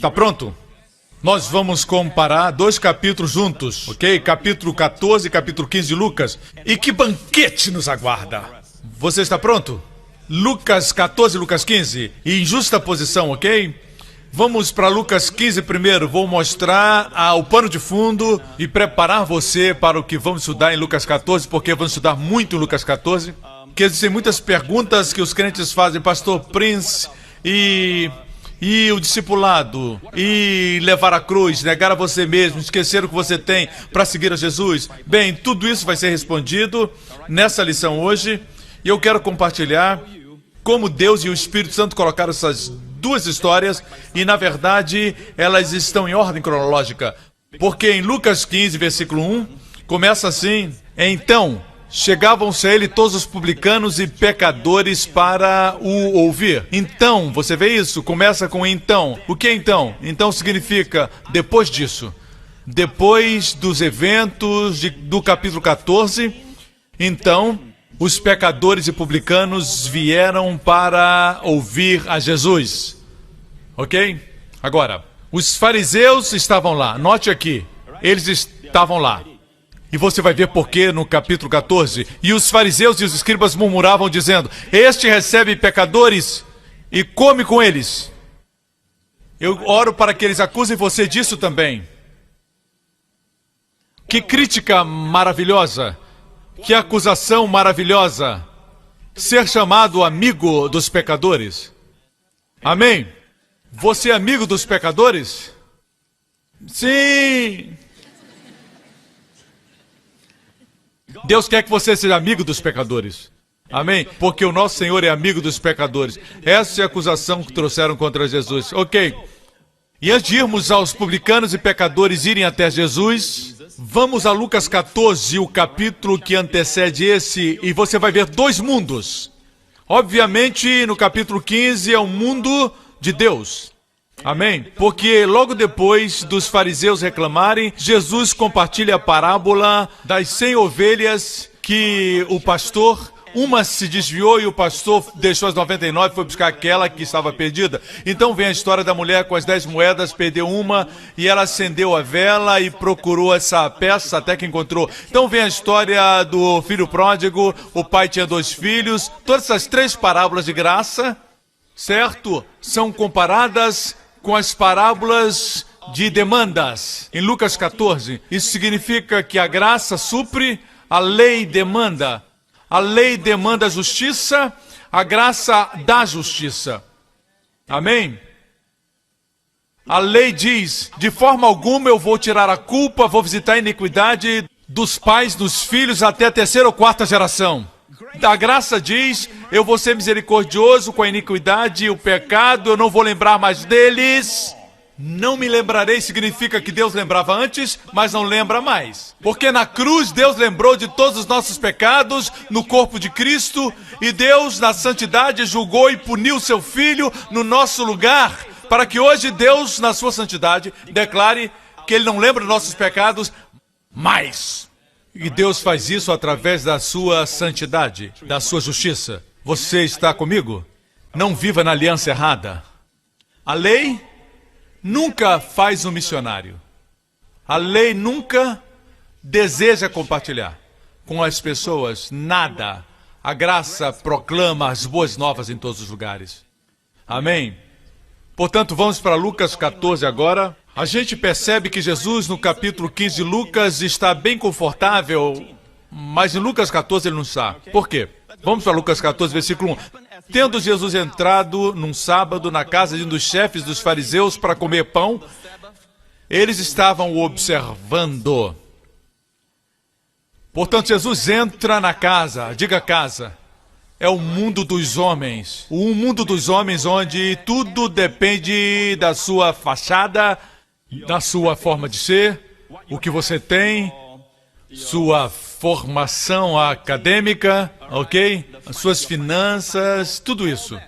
Está pronto? Nós vamos comparar dois capítulos juntos, ok? Capítulo 14 e capítulo 15 de Lucas. E que banquete nos aguarda! Você está pronto? Lucas 14 e Lucas 15. E em justa posição, ok? Vamos para Lucas 15 primeiro. Vou mostrar o pano de fundo e preparar você para o que vamos estudar em Lucas 14, porque vamos estudar muito em Lucas 14. Porque existem muitas perguntas que os crentes fazem, Pastor Prince, e o discipulado, e levar a cruz, negar a você mesmo, esquecer o que você tem para seguir a Jesus. Bem, tudo isso vai ser respondido nessa lição hoje, e eu quero compartilhar como Deus e o Espírito Santo colocaram essas duas histórias, e na verdade elas estão em ordem cronológica, porque em Lucas 15, versículo 1, começa assim: então chegavam-se a ele todos os publicanos e pecadores para o ouvir. Então, você vê isso? Começa com então. O que é então? Então significa depois disso. Depois dos eventos do capítulo 14, então, os pecadores e publicanos vieram para ouvir a Jesus. Ok? Agora, os fariseus estavam lá. Note aqui, eles estavam lá. E você vai ver por quê no capítulo 14. E os fariseus e os escribas murmuravam, dizendo: este recebe pecadores e come com eles. Eu oro para que eles acusem você disso também. Que crítica maravilhosa. Que acusação maravilhosa. Ser chamado amigo dos pecadores. Amém? Você é amigo dos pecadores? Sim! Deus quer que você seja amigo dos pecadores. Amém? Porque o nosso Senhor é amigo dos pecadores. Essa é a acusação que trouxeram contra Jesus. Ok. E antes de irmos aos publicanos e pecadores irem até Jesus, vamos a Lucas 14, o capítulo que antecede esse, e você vai ver dois mundos. Obviamente, no capítulo 15 é o mundo de Deus. Amém? Porque logo depois dos fariseus reclamarem, Jesus compartilha a parábola das 100 ovelhas que o pastor, uma se desviou e o pastor deixou as 99 e foi buscar aquela que estava perdida. Então vem a história da mulher com as 10 moedas, perdeu uma e ela acendeu a vela e procurou essa peça até que encontrou. Então vem a história do filho pródigo, o pai tinha 2 filhos. Todas essas 3 parábolas de graça, certo? São comparadas com as parábolas de demandas. Em Lucas 14, isso significa que a graça supre, a lei demanda. A lei demanda justiça, a graça dá justiça. Amém? A lei diz: de forma alguma eu vou tirar a culpa, vou visitar a iniquidade dos pais, dos filhos, até a 3ª ou 4ª geração. A graça diz: eu vou ser misericordioso com a iniquidade e o pecado, eu não vou lembrar mais deles. Não me lembrarei significa que Deus lembrava antes, mas não lembra mais. Porque na cruz Deus lembrou de todos os nossos pecados no corpo de Cristo, e Deus na santidade julgou e puniu seu Filho no nosso lugar, para que hoje Deus na sua santidade declare que Ele não lembra dos nossos pecados mais. E Deus faz isso através da sua santidade, da sua justiça. Você está comigo? Não viva na aliança errada. A lei nunca faz um missionário. A lei nunca deseja compartilhar com as pessoas nada. A graça proclama as boas novas em todos os lugares. Amém? Portanto, vamos para Lucas 14 agora. A gente percebe que Jesus, no capítulo 15 de Lucas, está bem confortável, mas em Lucas 14 ele não está. Por quê? Vamos para Lucas 14, versículo 1. Tendo Jesus entrado num sábado na casa de um dos chefes dos fariseus para comer pão, eles estavam o observando. Portanto, Jesus entra na casa, diga casa. É o mundo dos homens. O mundo dos homens onde tudo depende da sua fachada, da sua forma de ser, o que você tem, sua formação acadêmica, ok? As suas finanças, tudo isso.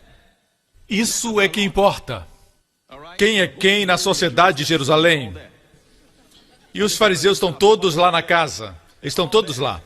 Isso é que importa. Quem é quem na sociedade de Jerusalém? E os fariseus estão todos lá na casa. Estão todos lá.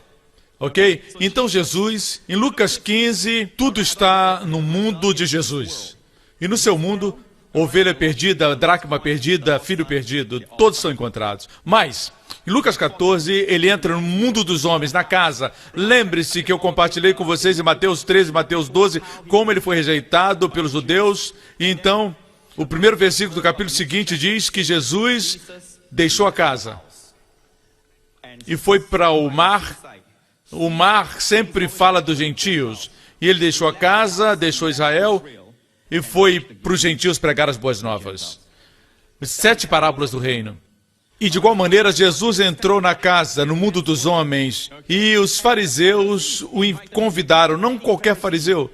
Ok? Então Jesus, em Lucas 15, tudo está no mundo de Jesus. E no seu mundo, Ovelha perdida, dracma perdida, filho perdido, todos são encontrados. Mas, em Lucas 14, ele entra no mundo dos homens, na casa. Lembre-se que eu compartilhei com vocês em Mateus 13, Mateus 12, como ele foi rejeitado pelos judeus. E então, o primeiro versículo do capítulo seguinte diz que Jesus deixou a casa e foi para o mar. O mar sempre fala dos gentios. E ele deixou a casa, deixou Israel e foi para os gentios pregar as boas novas. 7 parábolas do reino. E de igual maneira, Jesus entrou na casa, no mundo dos homens, e os fariseus o convidaram, não qualquer fariseu.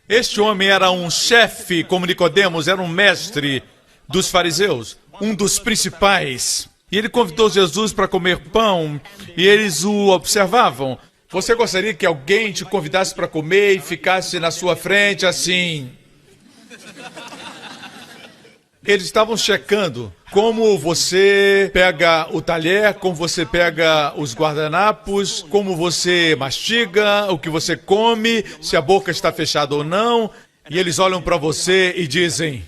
Este homem era um chefe, como Nicodemos, era um mestre dos fariseus, um dos principais. E ele convidou Jesus para comer pão, e eles o observavam. Você gostaria que alguém te convidasse para comer e ficasse na sua frente assim? Eles estavam checando como você pega o talher, como você pega os guardanapos, como você mastiga, o que você come, se a boca está fechada ou não. E eles olham para você e dizem: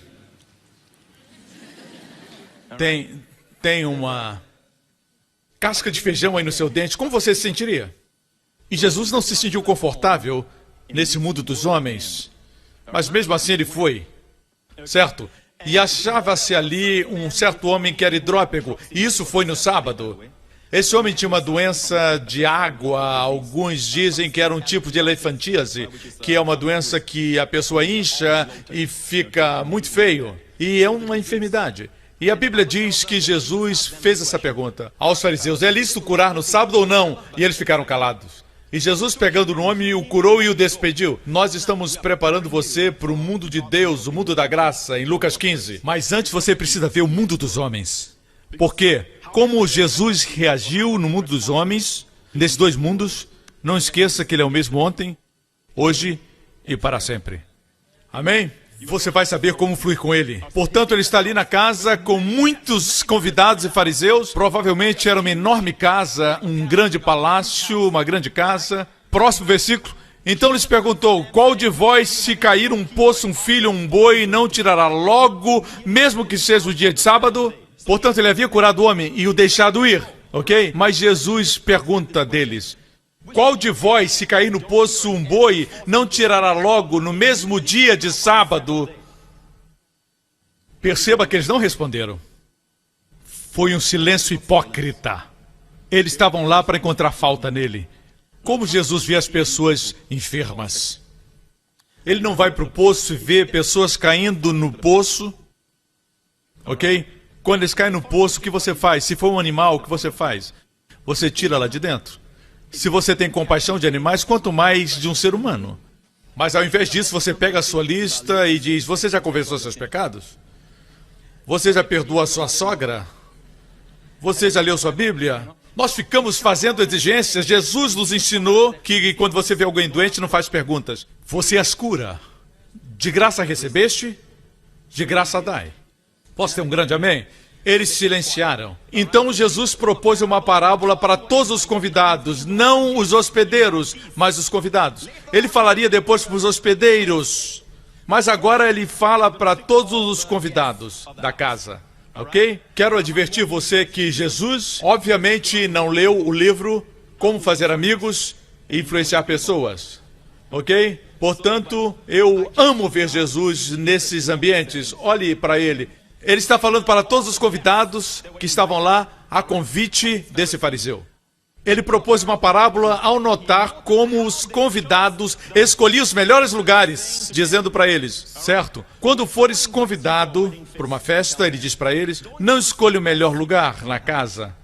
tem uma casca de feijão aí no seu dente, como você se sentiria? E Jesus não se sentiu confortável nesse mundo dos homens, mas mesmo assim ele foi, certo? E achava-se ali um certo homem que era hidrópego, e isso foi no sábado. Esse homem tinha uma doença de água, alguns dizem que era um tipo de elefantíase, que é uma doença que a pessoa incha e fica muito feio, e é uma enfermidade. E a Bíblia diz que Jesus fez essa pergunta aos fariseus: é lícito curar no sábado ou não? E eles ficaram calados. E Jesus, pegando no homem, o curou e o despediu. Nós estamos preparando você para o mundo de Deus, o mundo da graça, em Lucas 15. Mas antes você precisa ver o mundo dos homens. Por quê? Como Jesus reagiu no mundo dos homens, nesses dois mundos, não esqueça que ele é o mesmo ontem, hoje e para sempre. Amém? Você vai saber como fluir com ele. Portanto, ele está ali na casa com muitos convidados e fariseus. Provavelmente era uma enorme casa, um grande palácio, uma grande casa. Próximo versículo. Então lhes perguntou: qual de vós, se cair um poço, um filho ou um boi, não tirará logo, mesmo que seja o dia de sábado? Portanto, ele havia curado o homem e o deixado ir, ok? Mas Jesus pergunta deles: qual de vós, se cair no poço um boi, não tirará logo no mesmo dia de sábado? Perceba que eles não responderam. Foi um silêncio hipócrita. Eles estavam lá para encontrar falta nele. Como Jesus vê as pessoas enfermas? Ele não vai para o poço e vê pessoas caindo no poço, ok? Quando eles caem no poço, o que você faz? Se for um animal, o que você faz? Você tira lá de dentro. Se você tem compaixão de animais, quanto mais de um ser humano. Mas ao invés disso, você pega a sua lista e diz: você já confessou seus pecados? Você já perdoou a sua sogra? Você já leu sua Bíblia? Nós ficamos fazendo exigências. Jesus nos ensinou que quando você vê alguém doente, não faz perguntas. Você as cura. De graça recebeste, de graça dai. Posso ter um grande amém? Eles silenciaram. Então Jesus propôs uma parábola para todos os convidados, não os hospedeiros, mas os convidados. Ele falaria depois para os hospedeiros, mas agora ele fala para todos os convidados da casa, ok? Quero advertir você que Jesus, obviamente, não leu o livro Como Fazer Amigos e Influenciar Pessoas, ok? Portanto, eu amo ver Jesus nesses ambientes. Olhe para ele. Ele está falando para todos os convidados que estavam lá, a convite desse fariseu. Ele propôs uma parábola ao notar como os convidados escolhiam os melhores lugares, dizendo para eles, certo? Quando fores convidado para uma festa, ele diz para eles, não escolha o melhor lugar na casa,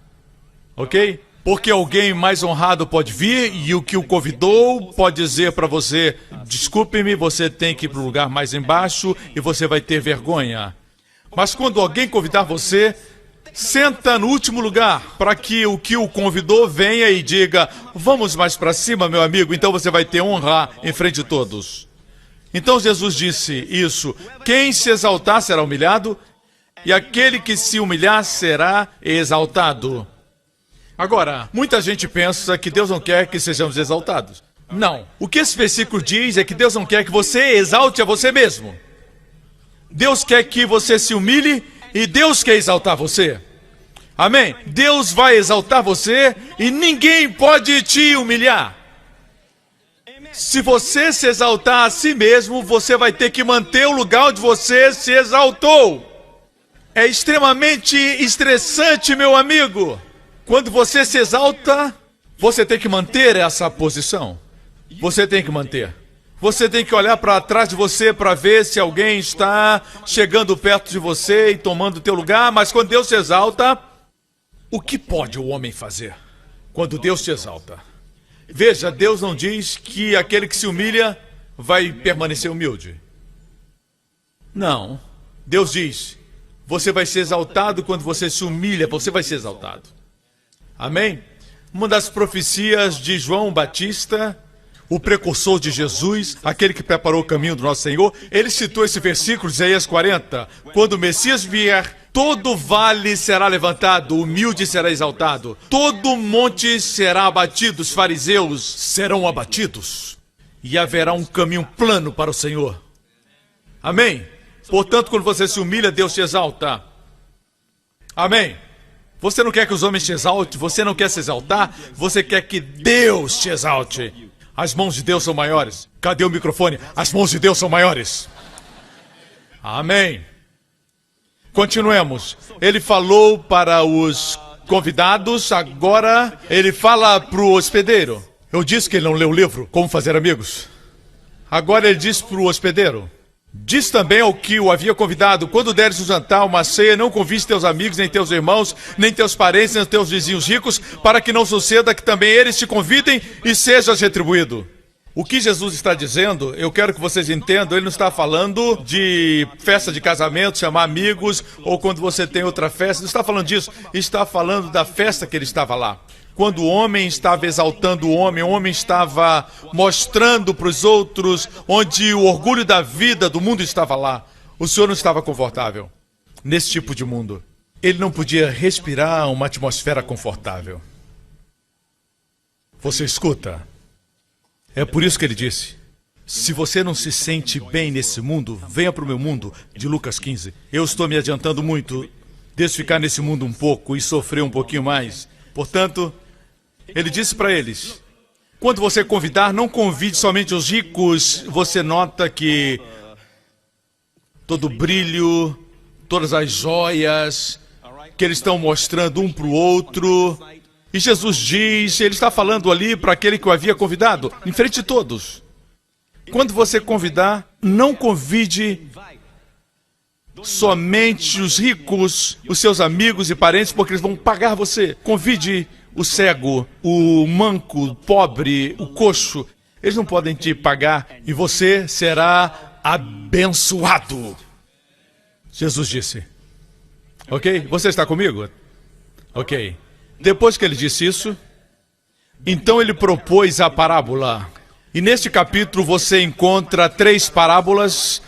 ok? Porque alguém mais honrado pode vir e o que o convidou pode dizer para você, desculpe-me, você tem que ir para o lugar mais embaixo e você vai ter vergonha. Mas quando alguém convidar você, senta no último lugar, para que o convidou venha e diga, vamos mais para cima, meu amigo, então você vai ter honra em frente de todos. Então Jesus disse isso, quem se exaltar será humilhado, e aquele que se humilhar será exaltado. Agora, muita gente pensa que Deus não quer que sejamos exaltados. Não. O que esse versículo diz é que Deus não quer que você exalte a você mesmo. Deus quer que você se humilhe e Deus quer exaltar você. Amém? Deus vai exaltar você e ninguém pode te humilhar. Se você se exaltar a si mesmo, você vai ter que manter o lugar onde você se exaltou. É extremamente estressante, meu amigo. Quando você se exalta, você tem que manter essa posição. Você tem que manter. Você tem que olhar para trás de você para ver se alguém está chegando perto de você e tomando o teu lugar. Mas quando Deus se exalta, o que pode o homem fazer quando Deus te exalta? Veja, Deus não diz que aquele que se humilha vai permanecer humilde. Não. Deus diz, você vai ser exaltado quando você se humilha, você vai ser exaltado. Amém? Uma das profecias de João Batista, o precursor de Jesus, aquele que preparou o caminho do nosso Senhor, ele citou esse versículo, Isaías 40. Quando o Messias vier, todo vale será levantado, o humilde será exaltado. Todo monte será abatido, os fariseus serão abatidos. E haverá um caminho plano para o Senhor. Amém? Portanto, quando você se humilha, Deus te exalta. Amém? Você não quer que os homens te exaltem, você não quer se exaltar, você quer que Deus te exalte. As mãos de Deus são maiores. Cadê o microfone? As mãos de Deus são maiores. Amém. Continuemos. Ele falou para os convidados, agora ele fala para o hospedeiro. Eu disse que ele não leu o livro, Como Fazer Amigos. Agora ele diz para o hospedeiro. Diz também ao que o havia convidado, quando deres o jantar, uma ceia, não convides teus amigos, nem teus irmãos, nem teus parentes, nem teus vizinhos ricos, para que não suceda que também eles te convidem e sejas retribuído. O que Jesus está dizendo, eu quero que vocês entendam, ele não está falando de festa de casamento, chamar amigos, ou quando você tem outra festa, não está falando disso, está falando da festa que ele estava lá. Quando o homem estava exaltando o homem estava mostrando para os outros onde o orgulho da vida do mundo estava lá. O Senhor não estava confortável nesse tipo de mundo. Ele não podia respirar uma atmosfera confortável. Você escuta? É por isso que ele disse, se você não se sente bem nesse mundo, venha para o meu mundo, de Lucas 15. Eu estou me adiantando muito, deixa eu ficar nesse mundo um pouco e sofrer um pouquinho mais. Portanto, ele disse para eles, quando você convidar, não convide somente os ricos. Você nota que todo o brilho, todas as joias que eles estão mostrando um para o outro. E Jesus diz, ele está falando ali para aquele que o havia convidado, em frente de todos. Quando você convidar, não convide somente os ricos, os seus amigos e parentes, porque eles vão pagar você. Convide o cego, o manco, o pobre, o coxo. Eles não podem te pagar e você será abençoado. Jesus disse. Ok? Você está comigo? Ok. Depois que ele disse isso, então ele propôs a parábola. E neste capítulo você encontra três parábolas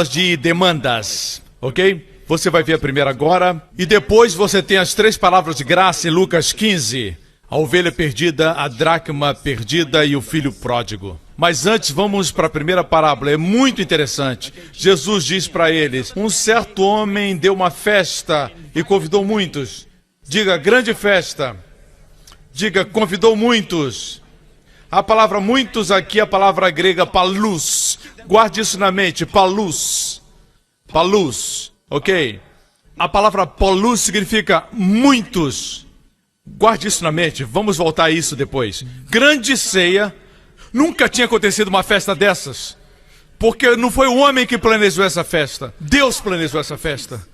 de demandas. Ok? Você vai ver a primeira agora. E depois você tem as três palavras de graça em Lucas 15. A ovelha perdida, a dracma perdida e o filho pródigo. Mas antes, vamos para a primeira parábola. É muito interessante. Jesus diz para eles, um certo homem deu uma festa e convidou muitos. Diga, grande festa. Diga, convidou muitos. A palavra muitos aqui é a palavra grega palus. Guarde isso na mente, palus. Palus. Ok? A palavra polus significa muitos. Guarde isso na mente, vamos voltar a isso depois. Grande ceia. Nunca tinha acontecido uma festa dessas. Porque não foi o homem que planejou essa festa. Deus planejou essa festa.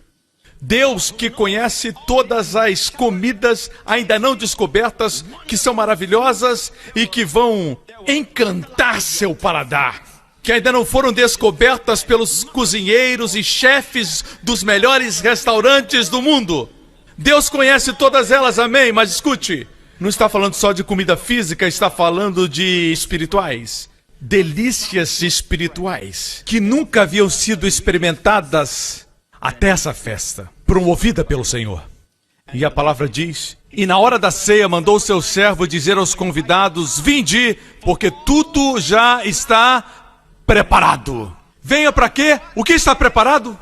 Deus que conhece todas as comidas ainda não descobertas, que são maravilhosas e que vão encantar seu paladar. Que ainda não foram descobertas pelos cozinheiros e chefes dos melhores restaurantes do mundo. Deus conhece todas elas, amém? Mas escute, não está falando só de comida física, está falando de espirituais. Delícias espirituais que nunca haviam sido experimentadas até essa festa, promovida pelo Senhor. E a palavra diz, e na hora da ceia mandou o seu servo dizer aos convidados, vinde, porque tudo já está preparado. Venha para quê? O que está preparado?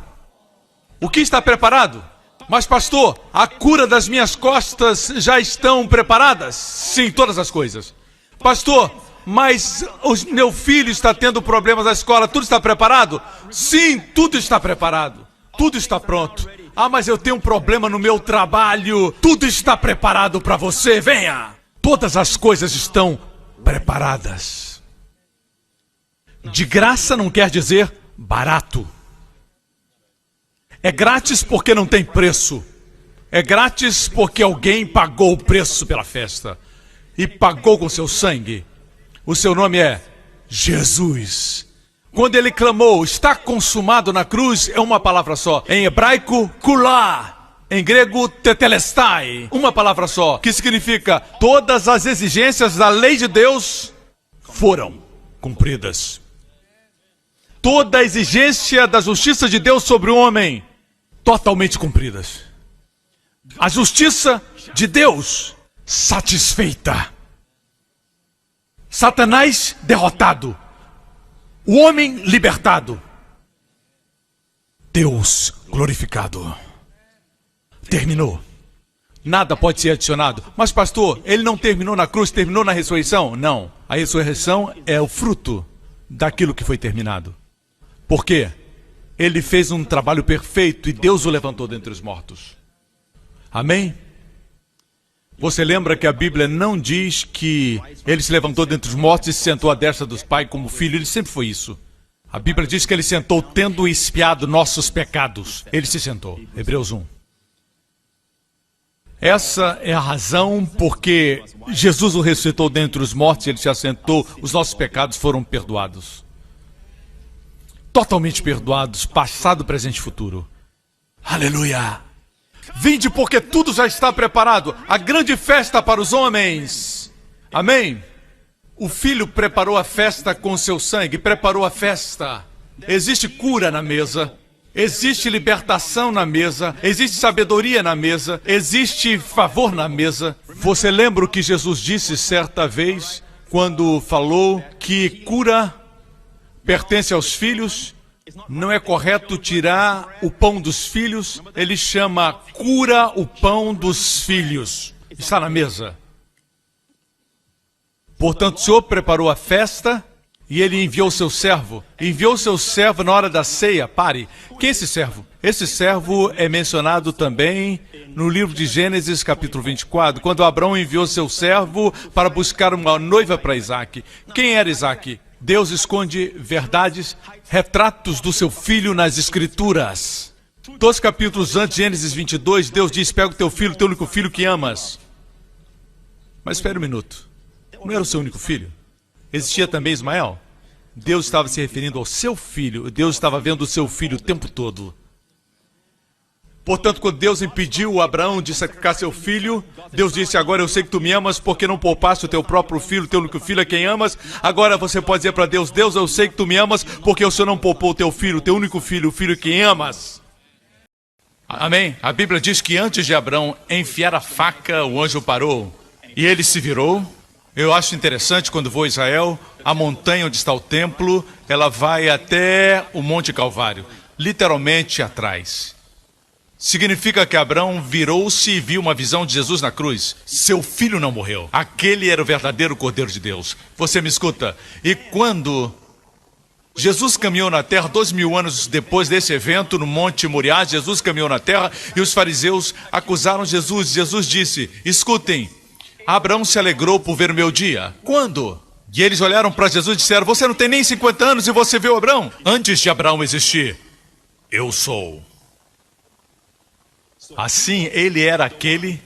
O que está preparado? Mas pastor, a cura das minhas costas já estão preparadas? Sim, todas as coisas. Pastor, mas o meu filho está tendo problemas na escola, tudo está preparado? Sim, tudo está preparado. Tudo está pronto. Ah, mas eu tenho um problema no meu trabalho. Tudo está preparado para você, venha. Todas as coisas estão preparadas. De graça não quer dizer barato. É grátis porque não tem preço. É grátis porque alguém pagou o preço pela festa. E pagou com seu sangue. O seu nome é Jesus. Quando ele clamou, está consumado na cruz, é uma palavra só. Em hebraico, kulá. Em grego, tetelestai. Uma palavra só, que significa todas as exigências da lei de Deus foram cumpridas. Toda a exigência da justiça de Deus sobre o homem, totalmente cumpridas. A justiça de Deus satisfeita. Satanás derrotado. O homem libertado. Deus glorificado. Terminou. Nada pode ser adicionado. Mas pastor, ele não terminou na cruz, terminou na ressurreição? Não. A ressurreição é o fruto daquilo que foi terminado. Por quê? Ele fez um trabalho perfeito e Deus o levantou dentre os mortos. Amém? Você lembra que a Bíblia não diz que ele se levantou dentre os mortos e se sentou à destra dos pais como filho? Ele sempre foi isso. A Bíblia diz que ele sentou tendo expiado nossos pecados. Ele se sentou. Hebreus 1. Essa é a razão porque Jesus o ressuscitou dentre os mortos, ele se assentou, os nossos pecados foram perdoados. Totalmente perdoados, passado, presente e futuro. Aleluia! Vinde porque tudo já está preparado, a grande festa para os homens. Amém? O Filho preparou a festa com seu sangue, preparou a festa. Existe cura na mesa, existe libertação na mesa, existe sabedoria na mesa, existe favor na mesa. Você lembra o que Jesus disse certa vez, quando falou que cura pertence aos filhos? Não é correto tirar o pão dos filhos. Ele chama cura o pão dos filhos. Está na mesa. Portanto, o Senhor preparou a festa e ele enviou seu servo. Enviou seu servo na hora da ceia. Pare. Quem é esse servo? Esse servo é mencionado também no livro de Gênesis, capítulo 24, quando Abraão enviou seu servo para buscar uma noiva para Isaac. Quem era Isaac? Deus esconde verdades, retratos do seu filho nas Escrituras. 2 capítulos antes, Gênesis 22, Deus diz, pega o teu filho, teu único filho que amas. Mas espera um minuto, não era o seu único filho? Existia também Ismael? Deus estava se referindo ao seu filho, Deus estava vendo o seu filho o tempo todo. Portanto, quando Deus impediu Abraão de sacrificar seu filho, Deus disse, agora eu sei que tu me amas porque não poupaste o teu próprio filho, teu único filho a quem amas. Agora você pode dizer para Deus, Deus, eu sei que tu me amas porque o Senhor não poupou o teu filho, teu único filho, o filho a quem amas. Amém? A Bíblia diz que antes de Abraão enfiar a faca, o anjo parou e ele se virou. Eu acho interessante quando vou a Israel, a montanha onde está o templo, ela vai até o Monte Calvário, literalmente atrás. Significa que Abraão virou-se e viu uma visão de Jesus na cruz. Seu filho não morreu. Aquele era o verdadeiro Cordeiro de Deus. Você me escuta? E quando Jesus caminhou na terra, 2000 anos depois desse evento, no Monte Moriá, Jesus caminhou na terra e os fariseus acusaram Jesus. Jesus disse, escutem, Abraão se alegrou por ver o meu dia. Quando? E eles olharam para Jesus e disseram, você não tem nem 50 anos e você viu Abraão? Antes de Abraão existir, eu sou. Assim, ele era aquele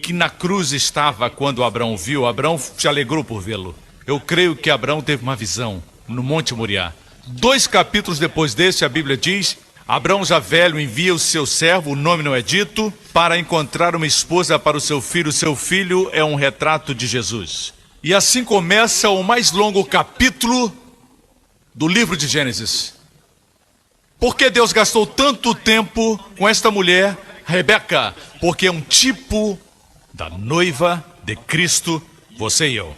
que na cruz estava quando Abraão viu. Abraão se alegrou por vê-lo. Eu creio que Abraão teve uma visão no Monte Moriá. 2 capítulos depois desse, a Bíblia diz, Abraão já velho envia o seu servo, o nome não é dito, para encontrar uma esposa para o seu filho. Seu filho é um retrato de Jesus. E assim começa o mais longo capítulo do livro de Gênesis. Por que Deus gastou tanto tempo com esta mulher, Rebeca? Porque é um tipo da noiva de Cristo, você e eu.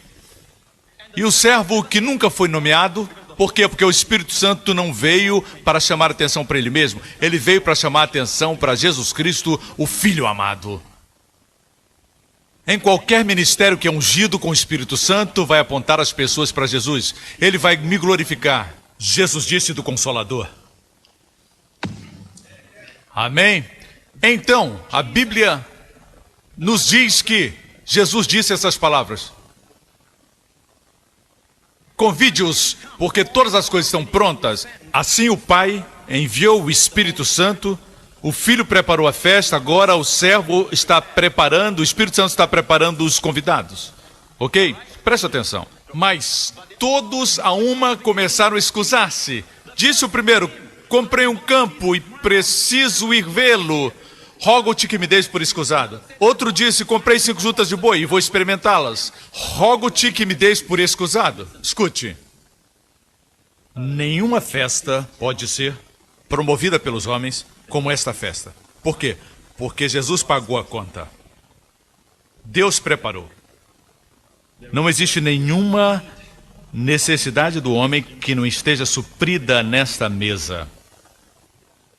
E o servo que nunca foi nomeado, Por quê? Porque o Espírito Santo não veio para chamar atenção para ele mesmo. Ele veio para chamar atenção para Jesus Cristo, o Filho amado. Em qualquer ministério que é ungido com o Espírito Santo, vai apontar as pessoas para Jesus. Ele vai me glorificar. Jesus disse do Consolador. Amém? Então, a Bíblia nos diz que Jesus disse essas palavras. Convide-os, porque todas as coisas estão prontas. Assim o Pai enviou o Espírito Santo, o Filho preparou a festa, agora o servo está preparando, o Espírito Santo está preparando os convidados. Ok? Preste atenção. Mas todos a uma começaram a excusar-se. Disse o primeiro: comprei um campo e preciso ir vê-lo. Rogo-te que me deis por escusado. Outro disse: comprei 5 juntas de boi e vou experimentá-las. Rogo-te que me deis por escusado. Escute. Nenhuma festa pode ser promovida pelos homens como esta festa. Por quê? Porque Jesus pagou a conta. Deus preparou. Não existe nenhuma necessidade do homem que não esteja suprida nesta mesa.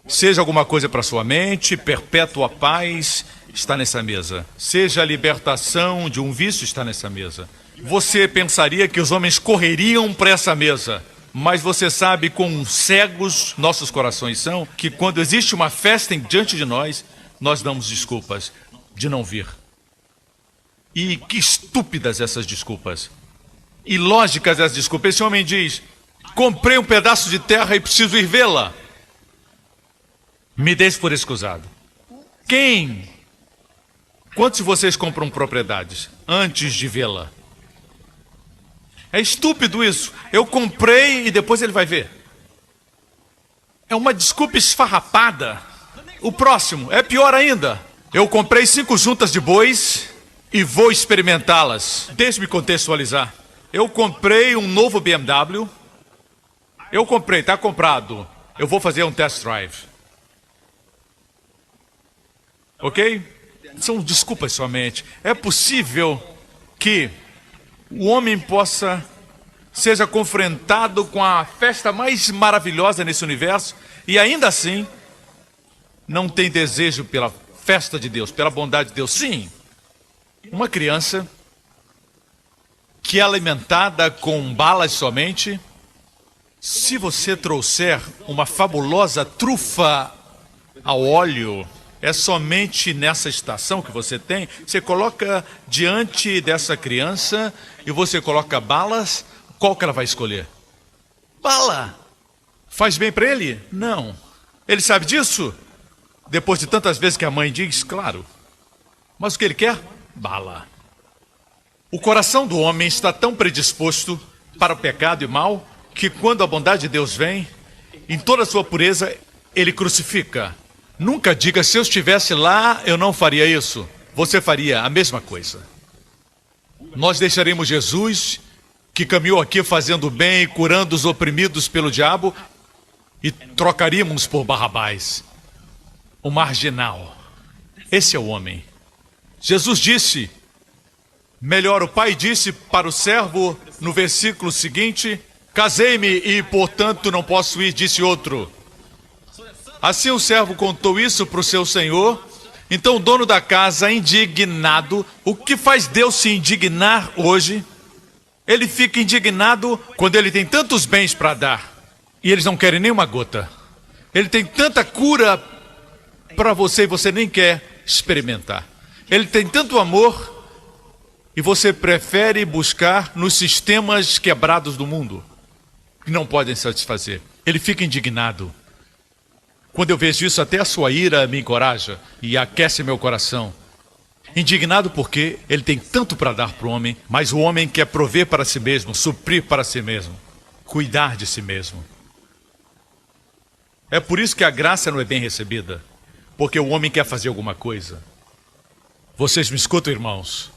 Seja alguma coisa para sua mente, perpétua paz está nessa mesa. Seja a libertação de um vício está nessa mesa. Você pensaria que os homens correriam para essa mesa, mas você sabe quão cegos nossos corações são, que quando existe uma festa diante de nós, nós damos desculpas de não vir. E que estúpidas essas desculpas. Ilógicas essas desculpas. Esse homem diz: comprei um pedaço de terra e preciso ir vê-la. Me deixe por escusado. Quem? Quantos de vocês compram propriedades antes de vê-la? É estúpido isso. Eu comprei e depois ele vai ver. É uma desculpa esfarrapada. O próximo é pior ainda. Eu comprei 5 juntas de bois e vou experimentá-las. Deixe-me contextualizar. Eu comprei um novo BMW. Eu comprei, está comprado. Eu vou fazer um test drive. Ok? São desculpas somente. É possível que o homem seja confrontado com a festa mais maravilhosa nesse universo e ainda assim não tem desejo pela festa de Deus, pela bondade de Deus. Sim, uma criança que é alimentada com balas somente, se você trouxer uma fabulosa trufa ao óleo, é somente nessa estação que você tem, você coloca diante dessa criança e você coloca balas, qual que ela vai escolher? Bala! Faz bem para ele? Não. Ele sabe disso? Depois de tantas vezes que a mãe diz, claro. Mas o que ele quer? Bala. O coração do homem está tão predisposto para o pecado e mal, que quando a bondade de Deus vem, em toda a sua pureza, ele crucifica. Nunca diga: se eu estivesse lá, eu não faria isso. Você faria a mesma coisa. Nós deixaremos Jesus, que caminhou aqui fazendo bem e curando os oprimidos pelo diabo, e trocaríamos por Barrabás, o marginal. Esse é o homem. Jesus disse, melhor, o pai disse para o servo no versículo seguinte: casei-me e portanto não posso ir, disse outro. Assim o servo contou isso para o seu senhor. Então o dono da casa, indignado, o que faz Deus se indignar hoje? Ele fica indignado quando ele tem tantos bens para dar e eles não querem nem uma gota. Ele tem tanta cura para você e você nem quer experimentar. Ele tem tanto amor e você prefere buscar nos sistemas quebrados do mundo que não podem satisfazer. Ele fica indignado. Quando eu vejo isso, até a sua ira me encoraja e aquece meu coração. Indignado porque ele tem tanto para dar para o homem, mas o homem quer prover para si mesmo, suprir para si mesmo, cuidar de si mesmo. É por isso que a graça não é bem recebida, porque o homem quer fazer alguma coisa. Vocês me escutam, irmãos?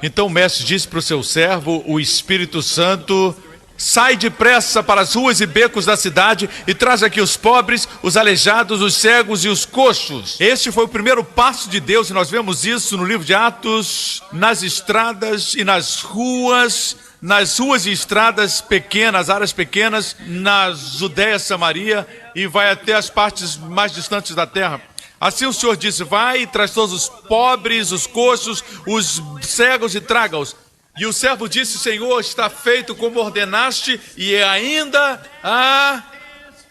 Então o mestre disse para o seu servo, o Espírito Santo: sai depressa para as ruas e becos da cidade e traz aqui os pobres, os aleijados, os cegos e os coxos. Este foi o primeiro passo de Deus, e nós vemos isso no livro de Atos, nas estradas e nas ruas nas ruas e estradas pequenas, áreas pequenas, na Judéia, Samaria, e vai até as partes mais distantes da terra. Assim o Senhor disse, vai e traz todos os pobres, os coxos, os cegos e traga-os. E o servo disse, Senhor, está feito como ordenaste, e ainda há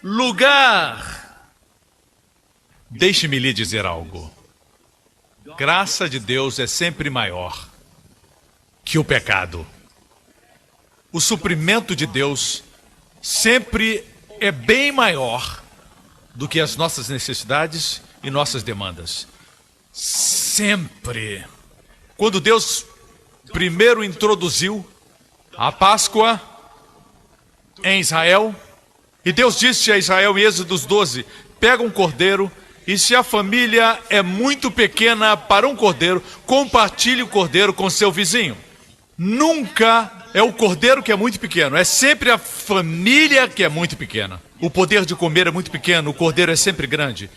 lugar. Deixe-me lhe dizer algo. Graça de Deus é sempre maior que o pecado. O suprimento de Deus sempre é bem maior do que as nossas necessidades e nossas demandas. Sempre. Quando Deus primeiro introduziu a Páscoa em Israel, e Deus disse a Israel em Êxodo 12, pega um cordeiro, e se a família é muito pequena para um cordeiro, compartilhe o cordeiro com seu vizinho. Nunca é o cordeiro que é muito pequeno, é sempre a família que é muito pequena. O poder de comer é muito pequeno, o cordeiro é sempre grande.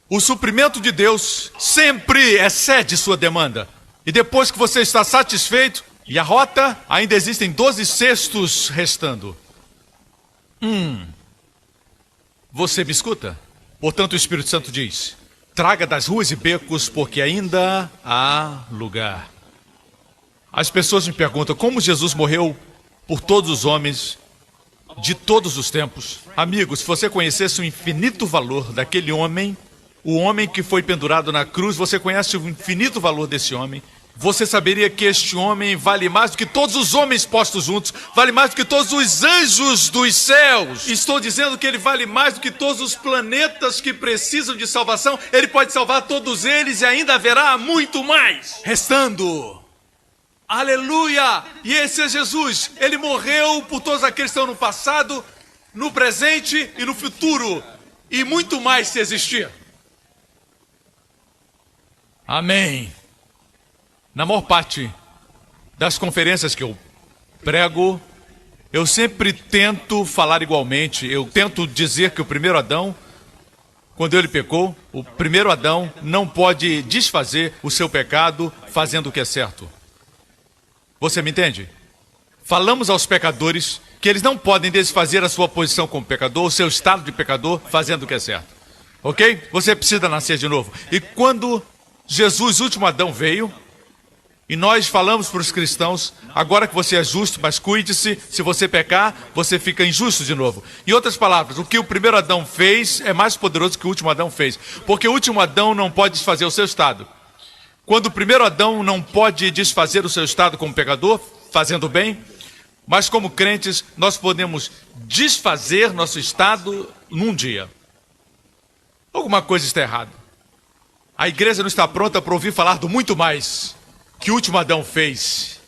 O suprimento de Deus sempre excede sua demanda. E depois que você está satisfeito, e a rota, ainda existem 12 cestos restando. Você me escuta? Portanto, o Espírito Santo diz, traga das ruas e becos, porque ainda há lugar. As pessoas me perguntam como Jesus morreu por todos os homens de todos os tempos. Amigos, se você conhecesse o infinito valor daquele homem, o homem que foi pendurado na cruz, você conhece o infinito valor desse homem, você saberia que este homem vale mais do que todos os homens postos juntos, vale mais do que todos os anjos dos céus. Estou dizendo que ele vale mais do que todos os planetas que precisam de salvação. Ele pode salvar todos eles e ainda haverá muito mais restando. Aleluia! E esse é Jesus. Ele morreu por todos aqueles que estão no passado, no presente e no futuro. E muito mais se existir. Amém. Na maior parte das conferências que eu prego, eu sempre tento falar igualmente. Eu tento dizer que o primeiro Adão, quando ele pecou, o primeiro Adão não pode desfazer o seu pecado fazendo o que é certo. Você me entende? Falamos aos pecadores que eles não podem desfazer a sua posição como pecador, o seu estado de pecador, fazendo o que é certo. Ok? Você precisa nascer de novo. E quando Jesus, último Adão, veio, e nós falamos para os cristãos, agora que você é justo, mas cuide-se, se você pecar, você fica injusto de novo. Em outras palavras, o que o primeiro Adão fez é mais poderoso que o último Adão fez, porque o último Adão não pode desfazer o seu estado. Quando o primeiro Adão não pode desfazer o seu estado como pecador, fazendo bem, mas como crentes, nós podemos desfazer nosso estado num dia. Alguma coisa está errada. A igreja não está pronta para ouvir falar do muito mais que o último Adão fez.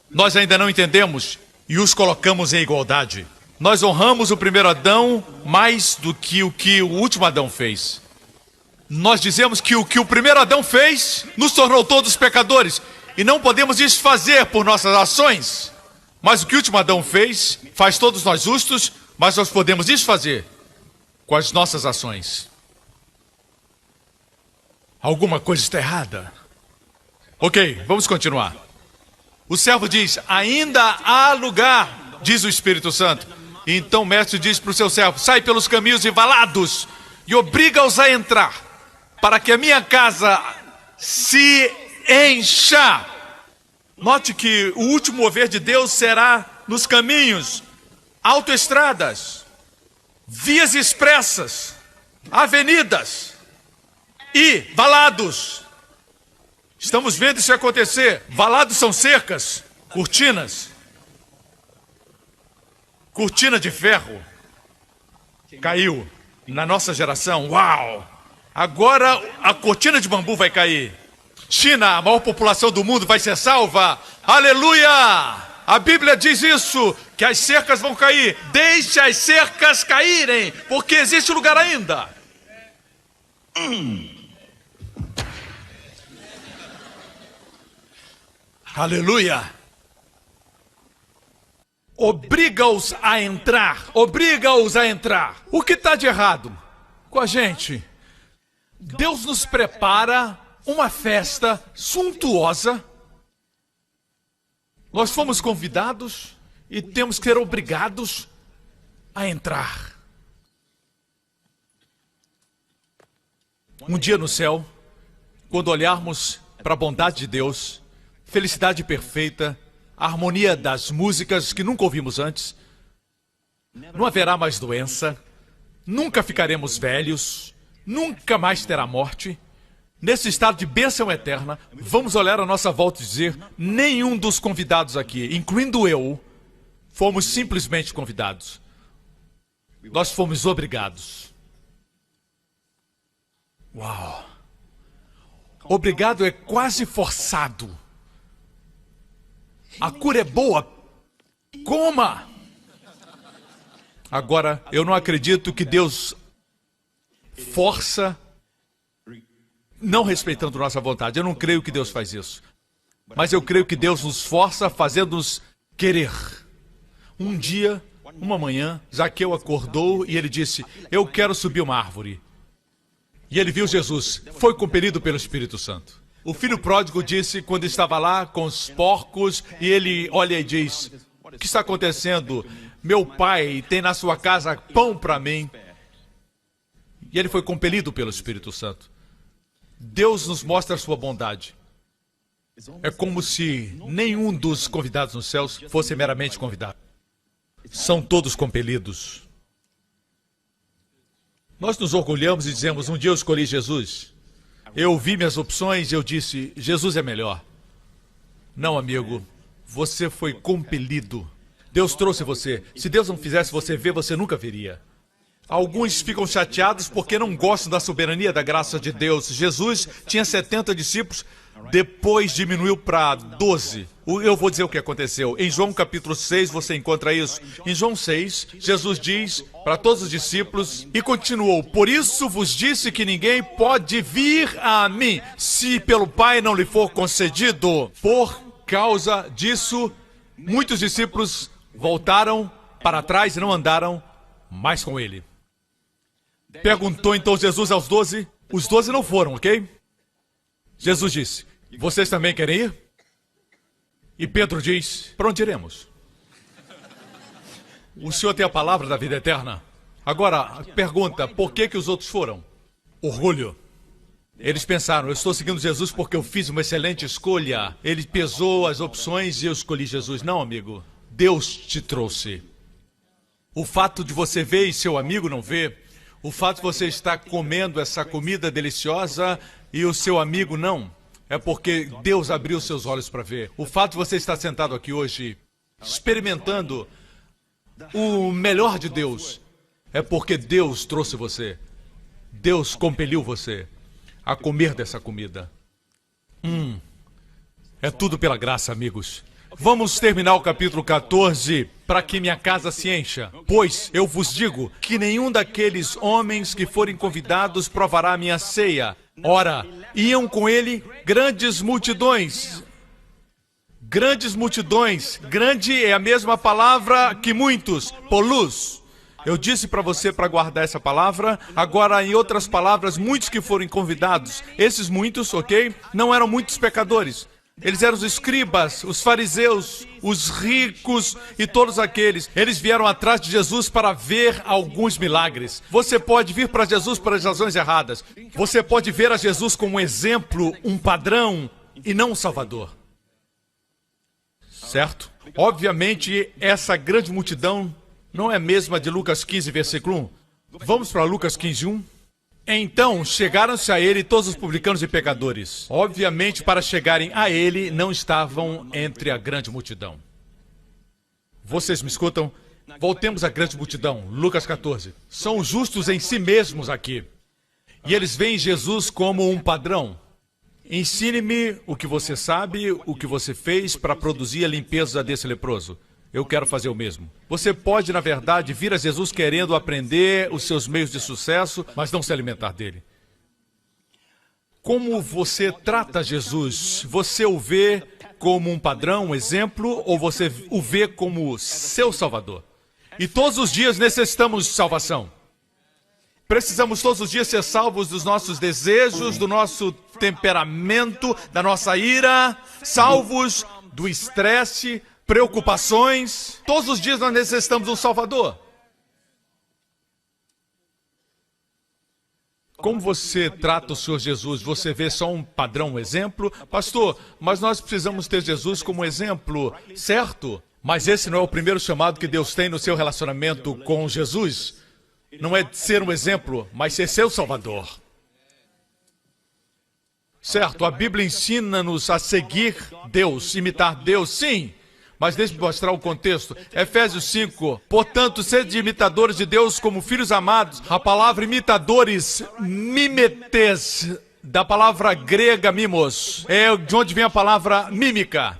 Nós ainda não entendemos e os colocamos em igualdade. Nós honramos o primeiro Adão mais do que o último Adão fez. Nós dizemos que o que o primeiro Adão fez nos tornou todos pecadores e não podemos desfazer por nossas ações. Mas o que o último Adão fez faz todos nós justos, mas nós podemos desfazer com as nossas ações. Alguma coisa está errada. Ok, vamos continuar. O servo diz, ainda há lugar, diz o Espírito Santo. E então o mestre diz para o seu servo, sai pelos caminhos e valados e obriga-os a entrar, para que a minha casa se encha. Note que o último mover de Deus será nos caminhos, autoestradas, vias expressas, avenidas e valados. Estamos vendo isso acontecer. Valados são cercas, cortinas. Cortina de ferro. Caiu na nossa geração. Uau! Agora a cortina de bambu vai cair. China, a maior população do mundo, vai ser salva. Aleluia! A Bíblia diz isso, que as cercas vão cair. Deixe as cercas caírem, porque existe lugar ainda. Aleluia! Obriga-os a entrar. Obriga-os a entrar. O que está de errado com a gente? Deus nos prepara uma festa suntuosa. Nós fomos convidados e temos que ser obrigados a entrar. Um dia no céu, quando olharmos para a bondade de Deus, felicidade perfeita, a harmonia das músicas que nunca ouvimos antes, não haverá mais doença, nunca ficaremos velhos, nunca mais terá morte. Nesse estado de bênção eterna, vamos olhar à nossa volta e dizer: nenhum dos convidados aqui, incluindo eu, fomos simplesmente convidados. Nós fomos obrigados. Uau! Obrigado é quase forçado. A cura é boa. Coma! Agora, eu não acredito que Deus força, não respeitando nossa vontade. Eu não creio que Deus faz isso. Mas eu creio que Deus nos força, fazendo-nos querer. Um dia, uma manhã, Zaqueu acordou e ele disse: eu quero subir uma árvore. E ele viu Jesus, foi compelido pelo Espírito Santo. O filho pródigo disse, quando estava lá com os porcos, e ele olha e diz: o que está acontecendo? Meu pai tem na sua casa pão para mim. E ele foi compelido pelo Espírito Santo. Deus nos mostra a sua bondade. É como se nenhum dos convidados nos céus fosse meramente convidado. São todos compelidos. Nós nos orgulhamos e dizemos: um dia eu escolhi Jesus. Eu ouvi minhas opções e eu disse: Jesus é melhor. Não, amigo. Você foi compelido. Deus trouxe você. Se Deus não fizesse você ver, você nunca veria. Alguns ficam chateados porque não gostam da soberania da graça de Deus. Jesus tinha 70 discípulos, depois diminuiu para 12. Eu vou dizer o que aconteceu. Em João capítulo 6 você encontra isso. Em João 6, Jesus diz para todos os discípulos e continuou: por isso vos disse que ninguém pode vir a mim, se pelo Pai não lhe for concedido. Por causa disso, muitos discípulos voltaram para trás e não andaram mais com ele. Perguntou então Jesus aos 12. Os 12 não foram, ok? Jesus disse: vocês também querem ir? E Pedro diz: para onde iremos? O Senhor tem a palavra da vida eterna. Agora, pergunta: por que os outros foram? Orgulho. Eles pensaram: eu estou seguindo Jesus porque eu fiz uma excelente escolha. Ele pesou as opções e eu escolhi Jesus. Não, amigo. Deus te trouxe. O fato de você ver e seu amigo não ver, o fato de você estar comendo essa comida deliciosa e o seu amigo não, é porque Deus abriu seus olhos para ver. O fato de você estar sentado aqui hoje, experimentando o melhor de Deus, é porque Deus trouxe você. Deus compeliu você a comer dessa comida. É tudo pela graça, amigos. Vamos terminar o capítulo 14 para que minha casa se encha. Pois eu vos digo que nenhum daqueles homens que forem convidados provará a minha ceia. Ora, iam com ele grandes multidões. Grandes multidões. Grande é a mesma palavra que muitos. Polus. Eu disse para você para guardar essa palavra. Agora, em outras palavras, muitos que foram convidados. Esses muitos, ok? Não eram muitos pecadores. Eles eram os escribas, os fariseus, os ricos e todos aqueles. Eles vieram atrás de Jesus para ver alguns milagres. Você pode vir para Jesus por razões erradas. Você pode ver a Jesus como um exemplo, um padrão e não um salvador. Certo? Obviamente, essa grande multidão não é a mesma de Lucas 15, versículo 1. Vamos para Lucas 15, 1. Então chegaram-se a ele todos os publicanos e pecadores. Obviamente, para chegarem a ele, não estavam entre a grande multidão. Vocês me escutam? Voltemos à grande multidão, Lucas 14. São justos em si mesmos aqui. E eles veem Jesus como um padrão. Ensine-me o que você sabe, o que você fez para produzir a limpeza desse leproso. Eu quero fazer o mesmo. Você pode, na verdade, vir a Jesus querendo aprender os seus meios de sucesso, mas não se alimentar dele. Como você trata Jesus? Você o vê como um padrão, um exemplo, ou você o vê como seu Salvador? E todos os dias necessitamos de salvação. Precisamos todos os dias ser salvos dos nossos desejos, do nosso temperamento, da nossa ira, salvos do estresse, preocupações. Todos os dias nós necessitamos de um Salvador. Como você trata o Senhor Jesus? Você vê só um padrão, um exemplo? Pastor, mas nós precisamos ter Jesus como exemplo, certo? Mas esse não é o primeiro chamado que Deus tem no seu relacionamento com Jesus. Não é ser um exemplo, mas ser seu Salvador. Certo, a Bíblia ensina-nos a seguir Deus, imitar Deus, sim. Mas deixe-me mostrar o contexto. Efésios 5. Portanto, sede imitadores de Deus como filhos amados. A palavra imitadores, mimetes, da palavra grega mimos, é de onde vem a palavra mímica.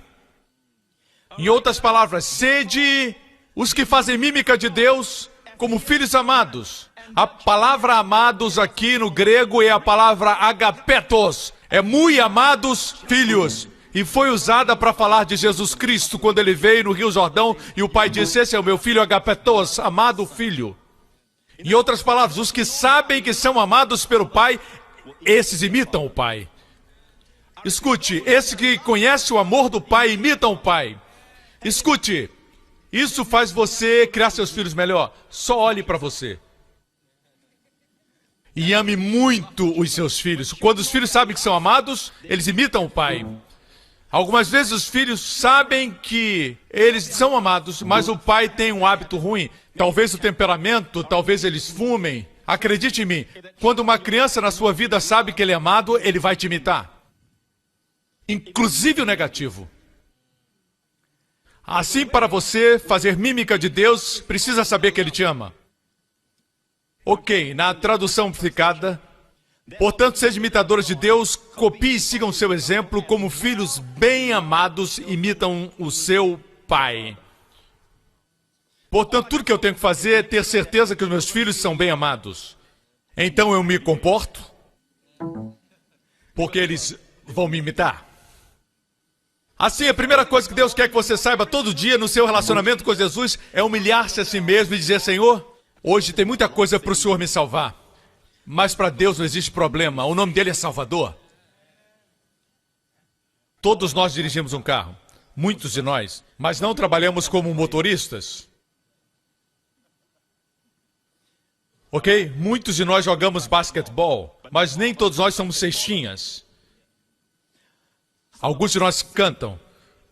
Em outras palavras, sede os que fazem mímica de Deus como filhos amados. A palavra amados aqui no grego é a palavra agapetos. É muito amados filhos. E foi usada para falar de Jesus Cristo quando ele veio no Rio Jordão e o pai disse, esse é o meu filho agapetos, amado filho. Em outras palavras, os que sabem que são amados pelo pai, esses imitam o pai. Escute, esse que conhece o amor do pai, imitam o pai. Escute, isso faz você criar seus filhos melhor. Só olhe para você. E ame muito os seus filhos. Quando os filhos sabem que são amados, eles imitam o pai. Algumas vezes os filhos sabem que eles são amados, mas o pai tem um hábito ruim. Talvez o temperamento, talvez eles fumem. Acredite em mim, quando uma criança na sua vida sabe que ele é amado, ele vai te imitar. Inclusive o negativo. Assim, para você fazer mímica de Deus, precisa saber que ele te ama. Ok, na tradução amplificada, portanto, sejam imitadores de Deus, copiem e sigam seu exemplo, como filhos bem amados imitam o seu pai. Portanto, tudo que eu tenho que fazer é ter certeza que os meus filhos são bem amados. Então eu me comporto, porque eles vão me imitar. Assim, a primeira coisa que Deus quer que você saiba todo dia no seu relacionamento com Jesus é humilhar-se a si mesmo e dizer, Senhor, hoje tem muita coisa para o Senhor me salvar. Mas para Deus não existe problema, o nome dele é Salvador. Todos nós dirigimos um carro, muitos de nós, mas não trabalhamos como motoristas. Ok? Muitos de nós jogamos basquetebol, mas nem todos nós somos cestinhas. Alguns de nós cantam,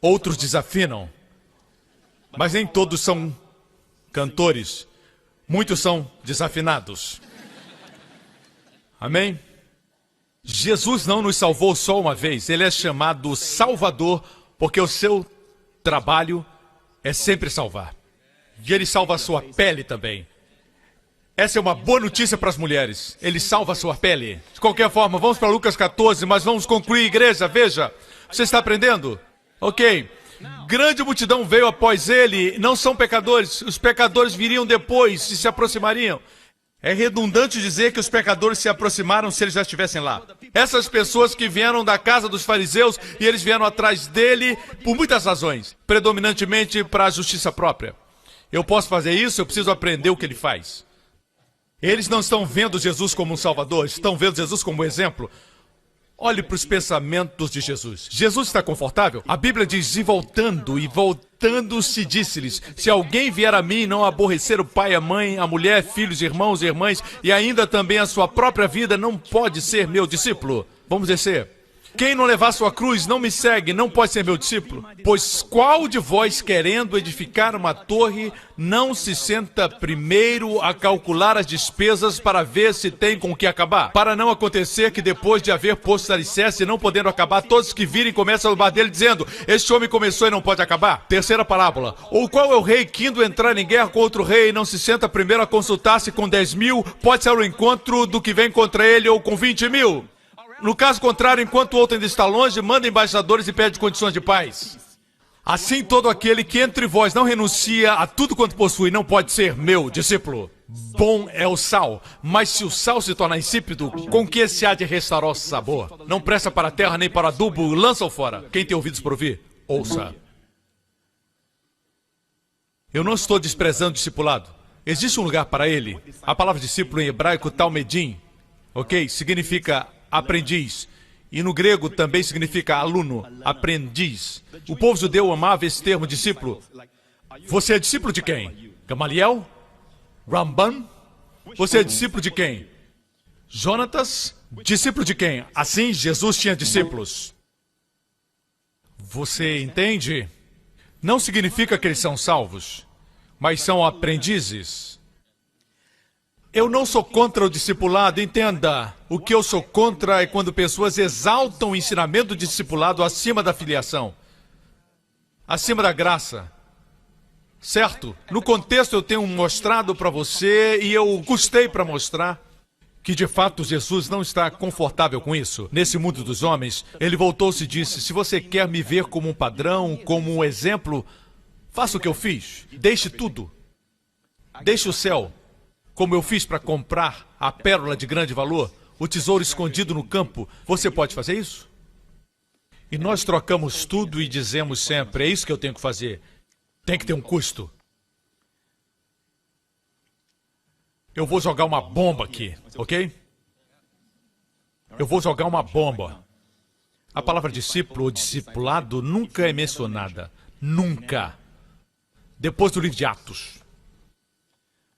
outros desafinam, mas nem todos são cantores, muitos são desafinados. Amém? Jesus não nos salvou só uma vez, ele é chamado Salvador, porque o seu trabalho é sempre salvar. E ele salva a sua pele também. Essa é uma boa notícia para as mulheres, ele salva a sua pele. De qualquer forma, vamos para Lucas 14, mas vamos concluir, igreja, veja. Você está aprendendo? Ok. Grande multidão veio após ele, não são pecadores, os pecadores viriam depois e se aproximariam. É redundante dizer que os pecadores se aproximaram se eles já estivessem lá. Essas pessoas que vieram da casa dos fariseus e eles vieram atrás dele por muitas razões, predominantemente para a justiça própria. Eu posso fazer isso, eu preciso aprender o que ele faz. Eles não estão vendo Jesus como um salvador, estão vendo Jesus como um exemplo. Olhe para os pensamentos de Jesus. Jesus está confortável? A Bíblia diz, e voltando-se, disse-lhes, se alguém vier a mim e não aborrecer o pai, a mãe, a mulher, filhos, irmãos e irmãs, e ainda também a sua própria vida, não pode ser meu discípulo. Vamos descer. Quem não levar sua cruz não me segue, não pode ser meu discípulo. Pois qual de vós, querendo edificar uma torre, não se senta primeiro a calcular as despesas para ver se tem com o que acabar? Para não acontecer que depois de haver posto alicerce e não podendo acabar, todos que virem começam a zombar dele dizendo, este homem começou e não pode acabar. Terceira parábola. Ou qual é o rei que indo entrar em guerra com outro rei e não se senta primeiro a consultar-se com 10.000, pode ser o encontro do que vem contra ele ou com 20.000? No caso contrário, enquanto o outro ainda está longe, manda embaixadores e pede condições de paz. Assim, todo aquele que entre vós não renuncia a tudo quanto possui, não pode ser meu discípulo. Bom é o sal, mas se o sal se torna insípido, com que se há de restaurar o sabor? Não presta para a terra nem para adubo, lança-o fora. Quem tem ouvidos para ouvir, ouça. Eu não estou desprezando o discipulado. Existe um lugar para ele. A palavra discípulo em hebraico, talmedim, ok? Significa aprendiz. E no grego também significa aluno, aprendiz. O povo judeu amava esse termo, discípulo. Você é discípulo de quem? Gamaliel? Ramban? Você é discípulo de quem? Jonatas? Discípulo de quem? Assim, Jesus tinha discípulos. Você entende? Não significa que eles são salvos, mas são aprendizes. Eu não sou contra o discipulado, entenda. O que eu sou contra é quando pessoas exaltam o ensinamento do discipulado acima da filiação, acima da graça. Certo? No contexto eu tenho mostrado para você e eu custei para mostrar que de fato Jesus não está confortável com isso. Nesse mundo dos homens, ele voltou-se e disse: se você quer me ver como um padrão, como um exemplo, faça o que eu fiz. Deixe tudo. Deixe o céu, como eu fiz para comprar a pérola de grande valor, o tesouro escondido no campo. Você pode fazer isso? E nós trocamos tudo e dizemos sempre: é isso que eu tenho que fazer. Tem que ter um custo. Eu vou jogar uma bomba aqui, ok? Eu vou jogar uma bomba. A palavra discípulo ou discipulado nunca é mencionada. Nunca. Depois do livro de Atos.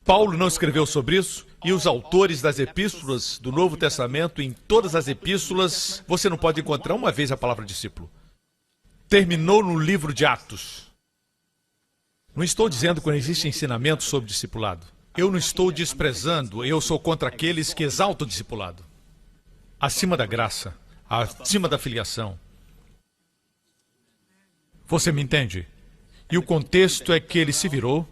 Paulo não escreveu sobre isso, e os autores das epístolas do Novo Testamento, em todas as epístolas, você não pode encontrar uma vez a palavra discípulo. Terminou no livro de Atos. Não estou dizendo que não existe ensinamento sobre discipulado. Eu não estou desprezando, eu sou contra aqueles que exaltam o discipulado. Acima da graça, acima da filiação. Você me entende? E o contexto é que ele se virou,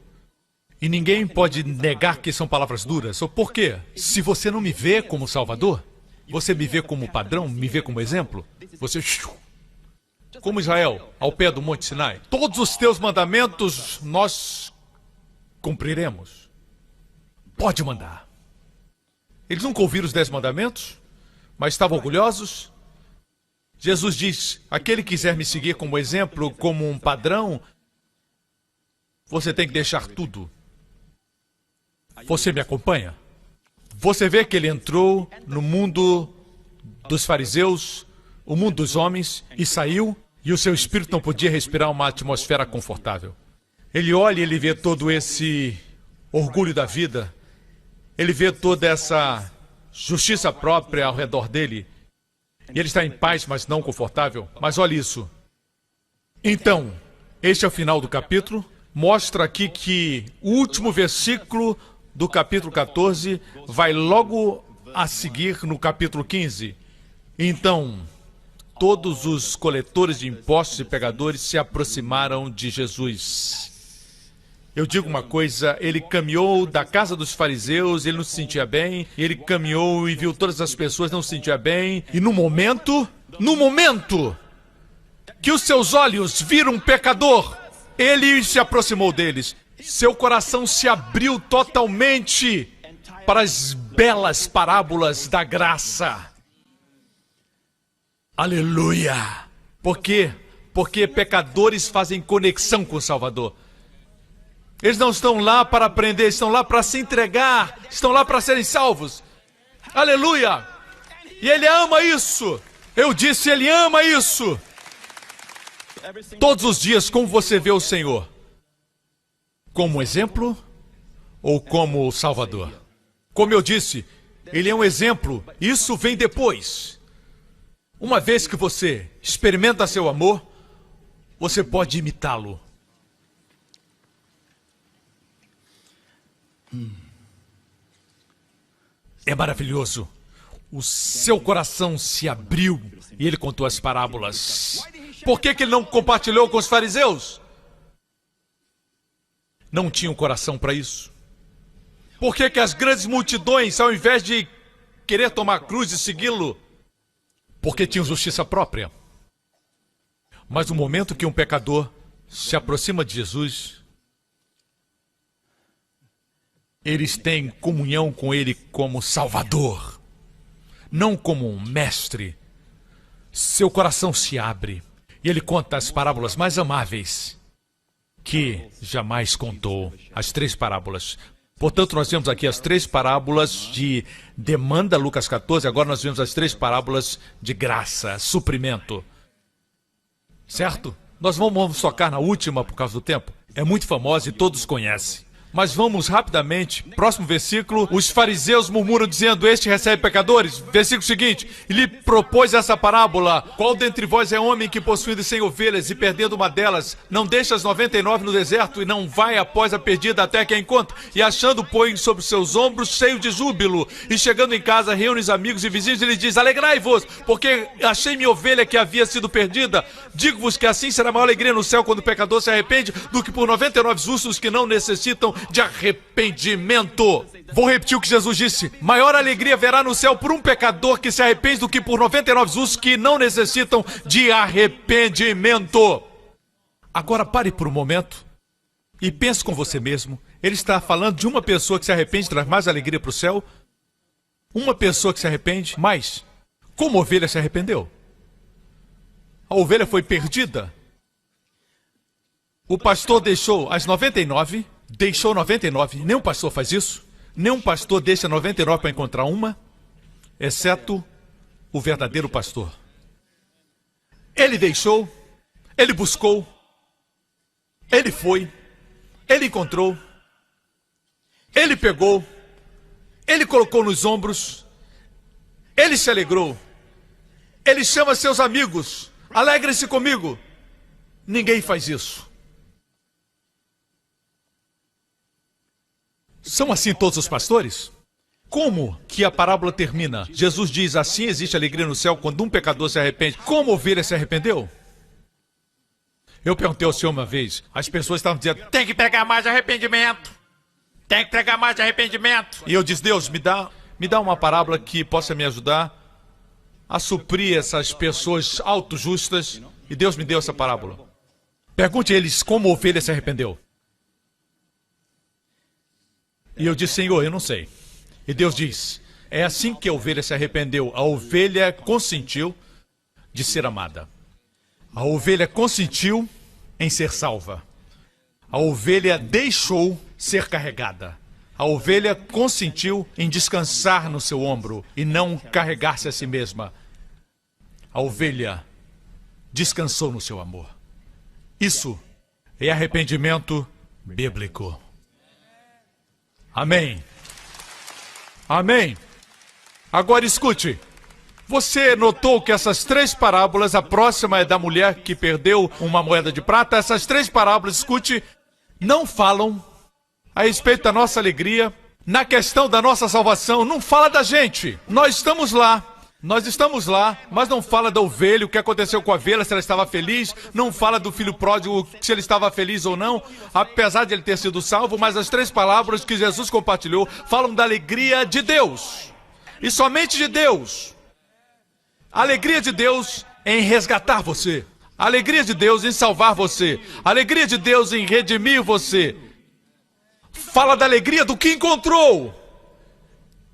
e ninguém pode negar que são palavras duras. Por quê? Se você não me vê como Salvador, você me vê como padrão, me vê como exemplo, você... Como Israel, ao pé do Monte Sinai. Todos os teus mandamentos nós cumpriremos. Pode mandar. Eles nunca ouviram os 10 mandamentos, mas estavam orgulhosos. Jesus diz: aquele que quiser me seguir como exemplo, como um padrão, você tem que deixar tudo. Você me acompanha? Você vê que ele entrou no mundo dos fariseus, o mundo dos homens, e saiu, e o seu espírito não podia respirar uma atmosfera confortável. Ele olha e ele vê todo esse orgulho da vida, ele vê toda essa justiça própria ao redor dele, e ele está em paz, mas não confortável. Mas olha isso. Então, este é o final do capítulo. Mostra aqui que o último versículo do capítulo 14 vai logo a seguir no capítulo 15. Então, todos os coletores de impostos e pecadores se aproximaram de Jesus. Eu digo uma coisa, ele caminhou da casa dos fariseus, ele não se sentia bem, ele caminhou e viu todas as pessoas, não se sentia bem, e no momento que os seus olhos viram um pecador, ele se aproximou deles. Seu coração se abriu totalmente para as belas parábolas da graça. Aleluia! Por quê? Porque pecadores fazem conexão com o Salvador. Eles não estão lá para aprender, estão lá para se entregar, estão lá para serem salvos. Aleluia! E ele ama isso. Eu disse, ele ama isso. Todos os dias, como você vê o Senhor? Como exemplo ou como Salvador? Como eu disse, ele é um exemplo, isso vem depois. Uma vez que você experimenta seu amor, você pode imitá-lo. É maravilhoso. O seu coração se abriu e ele contou as parábolas. Por que ele não compartilhou com os fariseus? Não tinham coração para isso. Por que as grandes multidões, ao invés de querer tomar a cruz e segui-lo, porque tinham justiça própria? Mas no momento que um pecador se aproxima de Jesus, eles têm comunhão com ele como Salvador, não como um mestre. Seu coração se abre e ele conta as parábolas mais amáveis que jamais contou. As 3 parábolas. Portanto, nós vemos aqui as 3 parábolas de demanda, Lucas 14. Agora nós vemos as 3 parábolas de graça, suprimento. Certo? Nós vamos focar na última por causa do tempo. É muito famosa e todos conhecem. Mas vamos rapidamente, próximo versículo. Os fariseus murmuram dizendo, este recebe pecadores. Versículo seguinte, lhe propôs essa parábola. Qual dentre vós é homem que possuindo 100 ovelhas e perdendo uma delas, não deixa as 99 no deserto e não vai após a perdida até que a encontre? E achando, põe sobre seus ombros cheio de júbilo. E chegando em casa, reúne os amigos e vizinhos e lhes diz, alegrai-vos, porque achei minha ovelha que havia sido perdida. Digo-vos que assim será maior alegria no céu quando o pecador se arrepende do que por 99 justos que não necessitam de arrependimento. Vou repetir o que Jesus disse. Maior alegria haverá no céu por um pecador que se arrepende do que por 99 justos que não necessitam de arrependimento. Agora pare por um momento e pense com você mesmo. Ele está falando de uma pessoa que se arrepende traz mais alegria para o céu? Uma pessoa que se arrepende mais? Como a ovelha se arrependeu? A ovelha foi perdida. O pastor deixou as 99... Deixou 99. Nenhum pastor faz isso. Nenhum pastor deixa 99 para encontrar uma, exceto o verdadeiro pastor. Ele deixou, ele buscou, ele foi, ele encontrou, ele pegou, ele colocou nos ombros, ele se alegrou, ele chama seus amigos, alegrem-se comigo. Ninguém faz isso. São assim todos os pastores? Como que a parábola termina? Jesus diz, assim existe alegria no céu quando um pecador se arrepende. Como a ovelha se arrependeu? Eu perguntei ao Senhor uma vez, as pessoas estavam dizendo, tem que pregar mais arrependimento. Tem que pregar mais arrependimento. E eu disse, Deus, me dá uma parábola que possa me ajudar a suprir essas pessoas auto-justas. E Deus me deu essa parábola. Pergunte a eles como a ovelha se arrependeu. E eu disse, Senhor, eu não sei. E Deus diz, é assim que a ovelha se arrependeu. A ovelha consentiu de ser amada. A ovelha consentiu em ser salva. A ovelha deixou ser carregada. A ovelha consentiu em descansar no seu ombro e não carregar-se a si mesma. A ovelha descansou no seu amor. Isso é arrependimento bíblico. Amém. Amém. Agora escute. Você notou que essas 3 parábolas, a próxima é da mulher que perdeu uma moeda de prata. Essas 3 parábolas, escute, não falam a respeito da nossa alegria, na questão da nossa salvação. Não fala da gente. Nós estamos lá, mas não fala da ovelha, o que aconteceu com a ovelha, se ela estava feliz. Não fala do filho pródigo, se ele estava feliz ou não, apesar de ele ter sido salvo. Mas as 3 palavras que Jesus compartilhou falam da alegria de Deus. E somente de Deus. A alegria de Deus em resgatar você. A alegria de Deus em salvar você. A alegria de Deus em redimir você. Fala da alegria do que encontrou.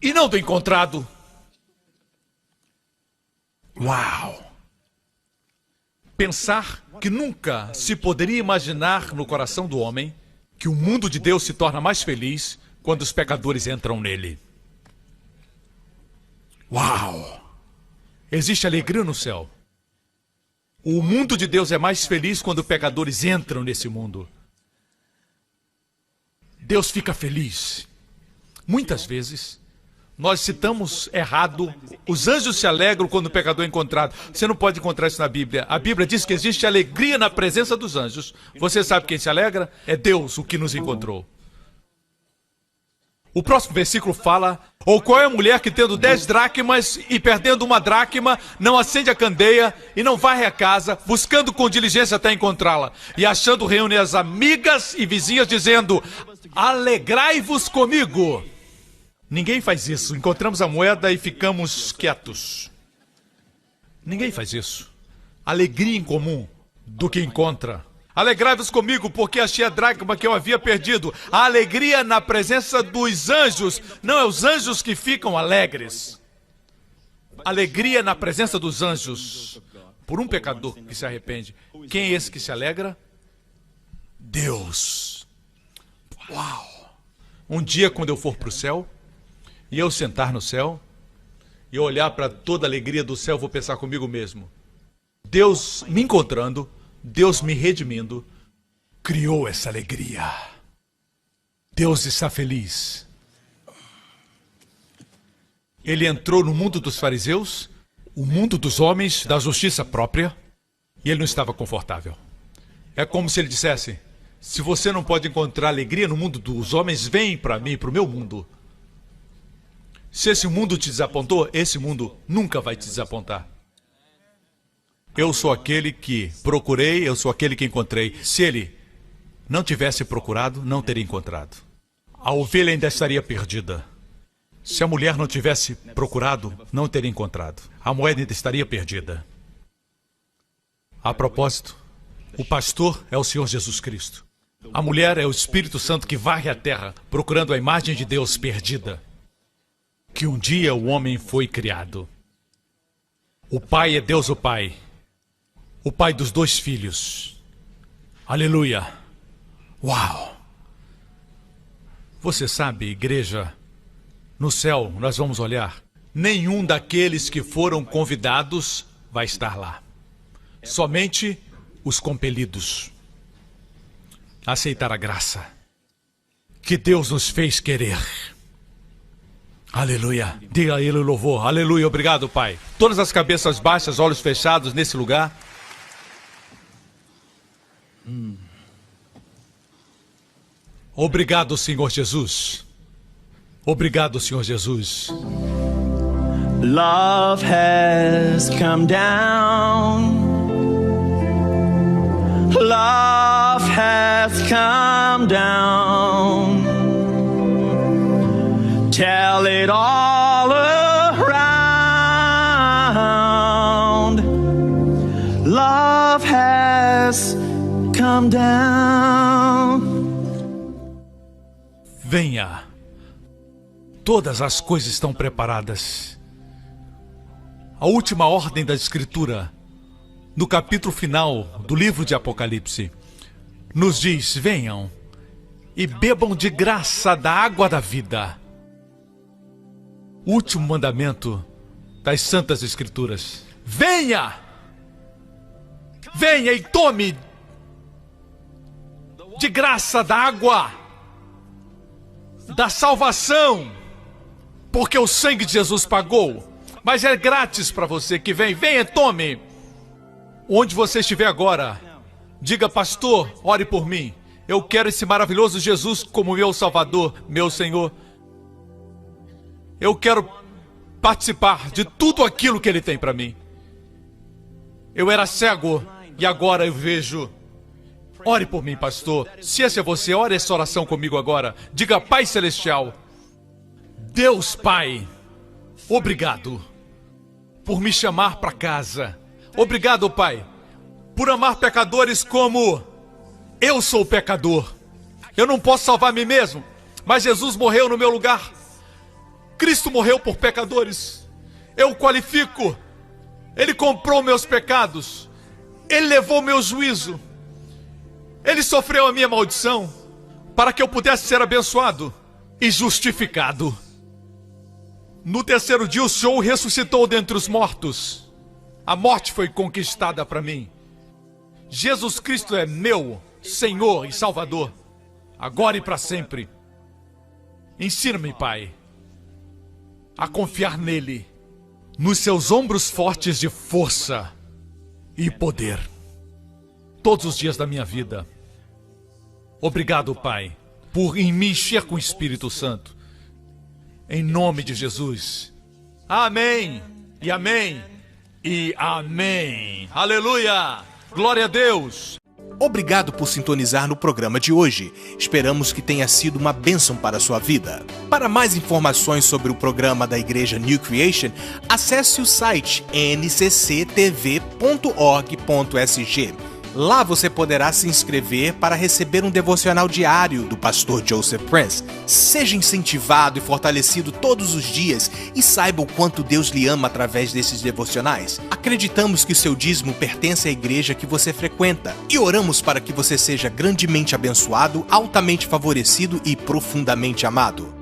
E não do encontrado. Uau! Pensar que nunca se poderia imaginar no coração do homem que o mundo de Deus se torna mais feliz quando os pecadores entram nele. Uau! Existe alegria no céu. O mundo de Deus é mais feliz quando pecadores entram nesse mundo. Deus fica feliz. Muitas vezes nós citamos errado, os anjos se alegram quando o pecador é encontrado. Você não pode encontrar isso na Bíblia. A Bíblia diz que existe alegria na presença dos anjos. Você sabe quem se alegra? É Deus o que nos encontrou. O próximo versículo fala, ou qual é a mulher que tendo 10 dracmas e perdendo uma dracma, não acende a candeia e não varre a casa, buscando com diligência até encontrá-la. E achando reúne as amigas e vizinhas dizendo, alegrai-vos comigo. Ninguém faz isso. Encontramos a moeda e ficamos quietos. Ninguém faz isso. Alegria em comum do que encontra. Alegrai-vos comigo, porque achei a dracma que eu havia perdido. A alegria na presença dos anjos. Não é os anjos que ficam alegres. Alegria na presença dos anjos. Por um pecador que se arrepende. Quem é esse que se alegra? Deus. Uau! Um dia, quando eu for para o céu, e eu sentar no céu, e olhar para toda a alegria do céu, vou pensar comigo mesmo. Deus me encontrando, Deus me redimindo, criou essa alegria. Deus está feliz. Ele entrou no mundo dos fariseus, o mundo dos homens, da justiça própria, e ele não estava confortável. É como se ele dissesse, se você não pode encontrar alegria no mundo dos homens, vem para mim, para o meu mundo. Se esse mundo te desapontou, esse mundo nunca vai te desapontar. Eu sou aquele que procurei, eu sou aquele que encontrei. Se ele não tivesse procurado, não teria encontrado. A ovelha ainda estaria perdida. Se a mulher não tivesse procurado, não teria encontrado. A moeda ainda estaria perdida. A propósito, o pastor é o Senhor Jesus Cristo. A mulher é o Espírito Santo que varre a terra, procurando a imagem de Deus perdida. Que um dia o homem foi criado. O Pai é Deus o Pai. O Pai dos 2 filhos. Aleluia. Uau! Você sabe, igreja, no céu nós vamos olhar. Nenhum daqueles que foram convidados vai estar lá. Somente os compelidos a aceitar a graça que Deus nos fez querer. Aleluia. Diga a ele o louvor. Aleluia. Obrigado, Pai. Todas as cabeças baixas, olhos fechados nesse lugar. Obrigado, Senhor Jesus. Obrigado, Senhor Jesus. Love has come down. Love has come down. Tell it all around. Love has come down. Venha. Todas as coisas estão preparadas. A última ordem da Escritura, no capítulo final do livro de Apocalipse, nos diz: venham e bebam de graça da água da vida. Último mandamento das Santas Escrituras. Venha! Venha e tome de graça da água da salvação, porque o sangue de Jesus pagou, mas é grátis para você que vem. Venha, tome. Onde você estiver agora, diga: pastor, ore por mim. Eu quero esse maravilhoso Jesus como meu Salvador, meu Senhor. Eu quero participar de tudo aquilo que Ele tem para mim. Eu era cego e agora eu vejo. Ore por mim, pastor. Se esse é você, ore essa oração comigo agora. Diga: Pai Celestial, Deus Pai, obrigado por me chamar para casa. Obrigado, Pai, por amar pecadores como eu sou pecador. Eu não posso salvar a mim mesmo, mas Jesus morreu no meu lugar. Cristo morreu por pecadores. Eu o qualifico. Ele comprou meus pecados. Ele levou meu juízo. Ele sofreu a minha maldição para que eu pudesse ser abençoado e justificado. No terceiro dia o Senhor ressuscitou dentre os mortos. A morte foi conquistada para mim. Jesus Cristo é meu Senhor e Salvador, agora e para sempre. Ensina-me, Pai, a confiar nele, nos seus ombros fortes de força e poder, todos os dias da minha vida. Obrigado, Pai, por me encher com o Espírito Santo. Em nome de Jesus. Amém. E amém. E amém. Aleluia. Glória a Deus. Obrigado por sintonizar no programa de hoje. Esperamos que tenha sido uma bênção para a sua vida. Para mais informações sobre o programa da Igreja New Creation, acesse o site ncctv.org.sg. Lá você poderá se inscrever para receber um devocional diário do pastor Joseph Prince. Seja incentivado e fortalecido todos os dias e saiba o quanto Deus lhe ama através desses devocionais. Acreditamos que o seu dízimo pertence à igreja que você frequenta e oramos para que você seja grandemente abençoado, altamente favorecido e profundamente amado.